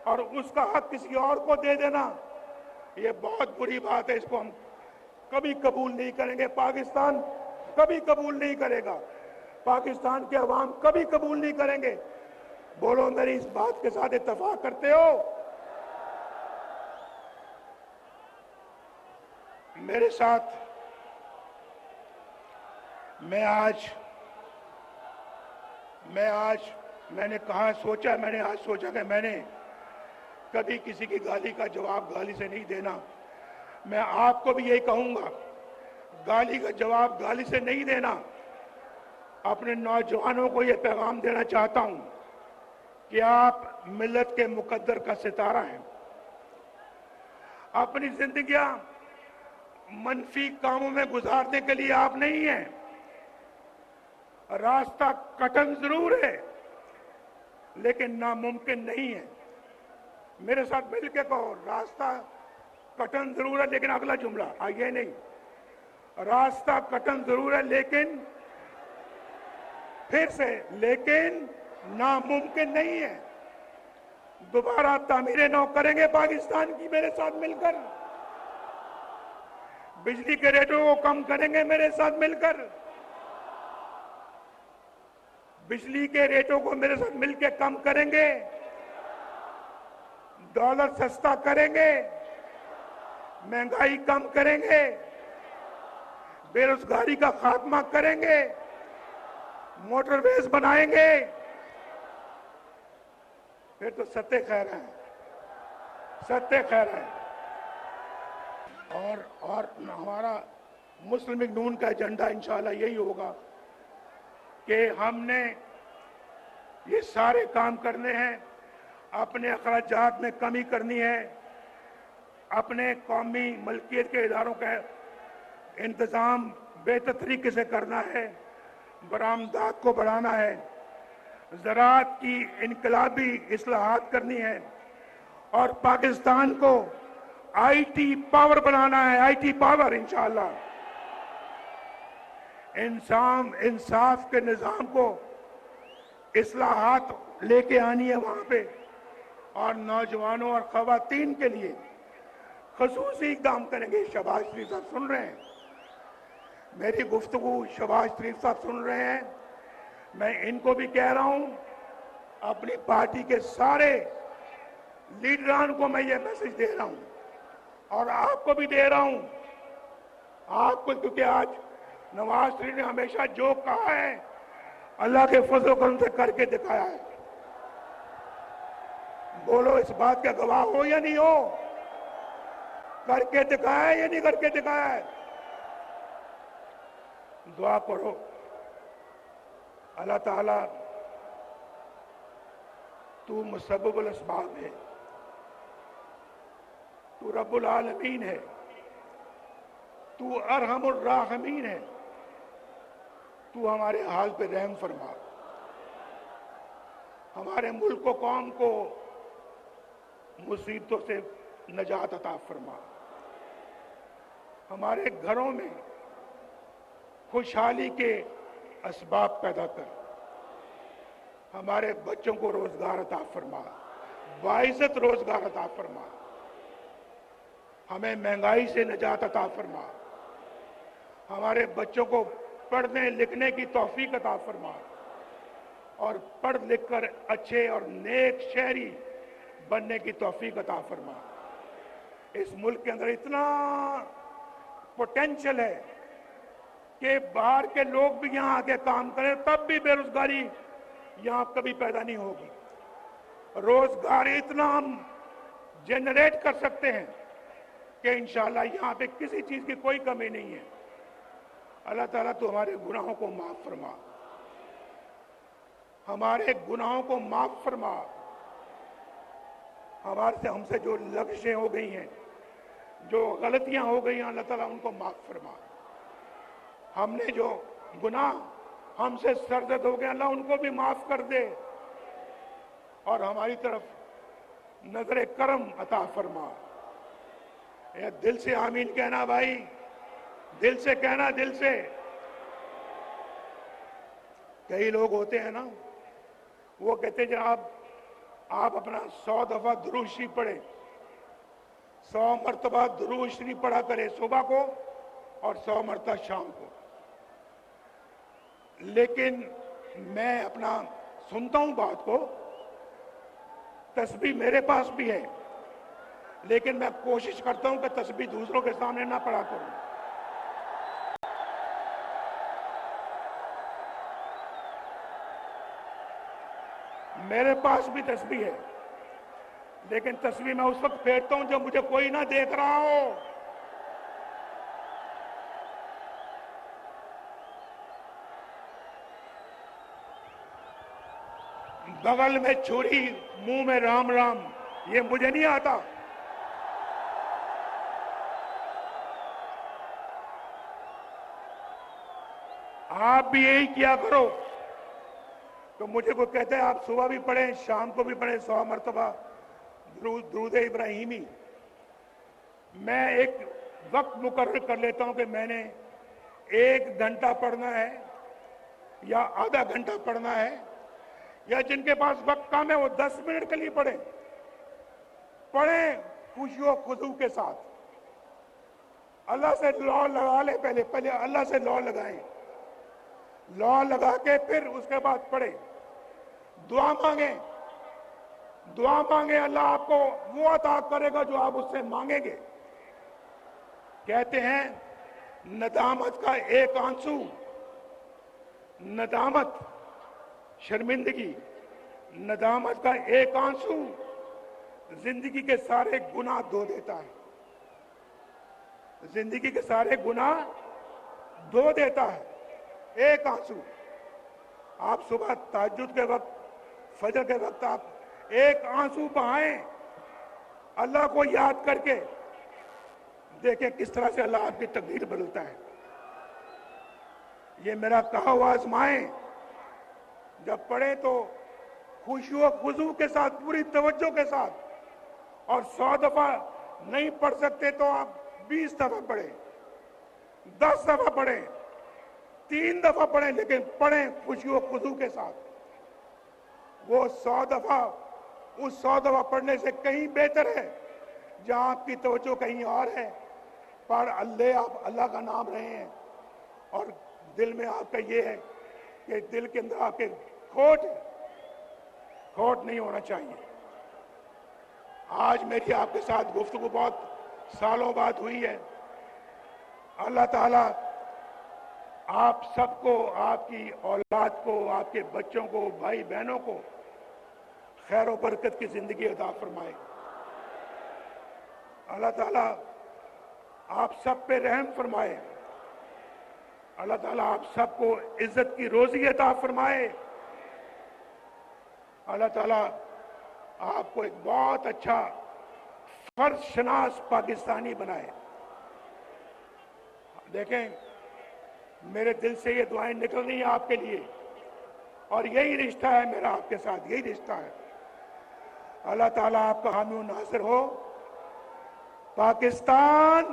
Speaker 1: और उसका हक किसी और को दे देना, ये बहुत बुरी बात है। इसको हम कभी कबूल नहीं करेंगे। पाकिस्तान कभी कबूल नहीं करेगा। पाकिस्तान के अवाम कभी कबूल नहीं करेंगे। बोलो, मेरी इस बात के साथ इत्तेफाक करते हो? मेरे साथ मैंने आज सोचा कि मैंने कभी किसी की गाली का जवाब गाली से नहीं देना। मैं आपको भी यही कहूंगा, गाली का जवाब गाली से नहीं देना। अपने नौजवानों को यह पैगाम देना चाहता हूं कि आप मिल्लत के मुकद्दर का सितारा हैं। अपनी जिंदगियां मनफी कामों में गुजारने के लिए आप नहीं हैं। रास्ता कठिन जरूर है लेकिन नामुमकिन नहीं है। मेरे साथ मिलकर कहो, रास्ता कठिन जरूर है लेकिन अगला जुमला आइए नहीं, रास्ता कठिन जरूर है लेकिन फिर से लेकिन नामुमकिन नहीं है। दोबारा तामीरे नौ करेंगे पाकिस्तान की मेरे साथ मिलकर। बिजली के रेटों को कम करेंगे मेरे साथ मिलकर। बिजली के रेटों को मेरे साथ मिलकर कम करेंगे। डॉलर सस्ता करेंगे, महंगाई कम करेंगे, बेरोजगारी का खात्मा करेंगे, मोटरवेज बनाएंगे। फिर तो सत्य खैर है, सत्य खैर है। और हमारा मुस्लिम लीग नून का एजेंडा इंशाल्लाह यही होगा कि हमने ये सारे काम करने हैं। अपने अखराजात में कमी करनी है, अपने कौमी मलकियत के इदारों का इंतजाम बेहतर तरीके से करना है, बरामदात को बढ़ाना है, ज़राअत की इनकलाबी इस्लाहात करनी है और पाकिस्तान को आईटी पावर बनाना है। आईटी पावर इंशाअल्लाह। इंसाफ के निजाम को इस्लाहात लेके आनी है वहां पे और नौजवानों और खवातीन के लिए खसूसी इक़दाम करेंगे। शहबाज शरीफ साहब सुन रहे हैं मेरी गुफ्तगू, शहबाज शरीफ साहब सुन रहे हैं। मैं इनको भी कह रहा हूं, अपनी पार्टी के सारे लीडरान को मैं ये मैसेज दे रहा हूं और आपको भी दे रहा हूं। आपको, क्योंकि आज नवाज शरीफ ने हमेशा जो कहा है अल्लाह के फजल करम से करके दिखाया है। बोलो, इस बात का गवाह हो या नहीं हो? करके दिखाया है या नहीं करके दिखाया है? दुआ करो अल्लाह ताला, तू मुसब्बिबुल अस्बाब है, तू रब्बुल आलमीन है, तू अरहमुर राहिमीन है। तू हमारे हाल पे रहम फरमा, हमारे मुल्क को, कौम को मुसीबतों से नजात अता फरमा, हमारे घरों में खुशहाली के असबाब पैदा कर, हमारे बच्चों को रोजगार अता फरमा, बाइज्जत रोजगार अता फरमा, हमें महंगाई से निजात अता फरमा, हमारे बच्चों को पढ़ने लिखने की तौफीक अता फरमा और पढ़ लिख कर अच्छे और नेक शहरी बनने की तौफीक अता फरमा। इस मुल्क के अंदर इतना पोटेंशियल है कि बाहर के लोग भी यहां आके काम करें, तब भी बेरोजगारी यहां कभी पैदा नहीं होगी। रोजगार इतना हम जनरेट कर सकते हैं कि इंशाअल्लाह यहां पे किसी चीज की कोई कमी नहीं है। अल्लाह ताला तो हमारे गुनाहों को माफ फरमा, हमारे गुनाहों को माफ फरमा, हमसे जो लग़ज़ें हो गई हैं, जो गलतियां हो गई हैं, अल्लाह ताला उनको माफ फरमा। हमने जो गुनाह हमसे सरजद हो गए, अल्लाह उनको भी माफ कर दे और हमारी तरफ नजर करम अता फरमा। दिल से आमीन कहना भाई, दिल से कहना, दिल से। कई लोग होते हैं ना, वो कहते हैं जनाब आप अपना 100 दफा दुरूद शरीफ पढ़े, 100 मरतबा दुरूद शरीफ पढ़ा करे सुबह को और 100 मरतबा शाम को। लेकिन मैं अपना सुनता हूं बात को, तस्बीह मेरे पास भी है, लेकिन मैं कोशिश करता हूं कि तस्बीह दूसरों के सामने ना पढ़ा करूं। मेरे पास भी तस्बीह है, लेकिन तस्बीह मैं उस वक्त फेरता हूं जब मुझे कोई ना देख रहा हो। बगल में छुरी, मुंह में राम राम, ये मुझे नहीं आता। आप भी यही किया करो। तो मुझे कोई कहता है आप सुबह भी पढ़ें, शाम को भी पढ़ें 100 मरतबा दुरूद इब्राहिमी। मैं एक वक्त मुकर्रर कर लेता हूं कि मैंने 1 घंटा पढ़ना है या आधा घंटा पढ़ना है, या जिनके पास वक्त कम है वो 10 मिनट के लिए पढ़ें खुशियों खुशू के साथ। अल्लाह से लौ लगा ले, पहले अल्लाह से लौ लगाएं, लौ लगा के फिर उसके बाद पढ़े, दुआ मांगे, अल्लाह आपको वो अता करेगा जो आप उससे मांगेंगे। कहते हैं नदामत का एक आंसू, नदामत शर्मिंदगी, नदामत का एक आंसू जिंदगी के सारे गुनाह धो देता है, जिंदगी के सारे गुनाह धो देता है एक आंसू। आप सुबह तहज्जुद के वक्त, फजर के वक्त आप एक आंसू बहाएं अल्लाह को याद करके, देखें किस तरह से अल्लाह आपकी तकदीर बदलता है। ये मेरा कहा हुआ आजमाएं, जब पढ़े तो खुशी व खुशू के साथ, पूरी तवज्जो के साथ, और 100 दफा नहीं पढ़ सकते तो आप 20 दफा पढ़े, 10 दफा पढ़े, 3 दफा पढ़े, लेकिन पढ़ें खुशी व खुशू के साथ। वो 100 दफा, उस 100 दफा पढ़ने से कहीं बेहतर है जहां आपकी तवज्जो कहीं और है, पर आप अल्लाह का नाम रहे हैं और दिल में आपका ये है कि दिल के अंदर आपके खोट नहीं होना चाहिए। आज मेरी आपके साथ गुफ्तगू बहुत सालों बाद हुई है। अल्लाह ताला आप सबको, आपकी औलाद को, आपके बच्चों को, भाई बहनों को खैर और बरकत की जिंदगी अता फरमाए। अल्लाह ताला आप सब पे रहम फरमाए। अल्लाह ताला आप सबको इज्जत की रोजी अता फरमाए। अल्लाह ताला आपको एक बहुत अच्छा फर्ज शनास पाकिस्तानी बनाए। देखें, मेरे दिल से ये दुआएं निकल रही हैं आपके लिए, और यही रिश्ता है मेरा आपके साथ, यही रिश्ता है। अल्लाह ताला आपका हामी नासिर हो। पाकिस्तान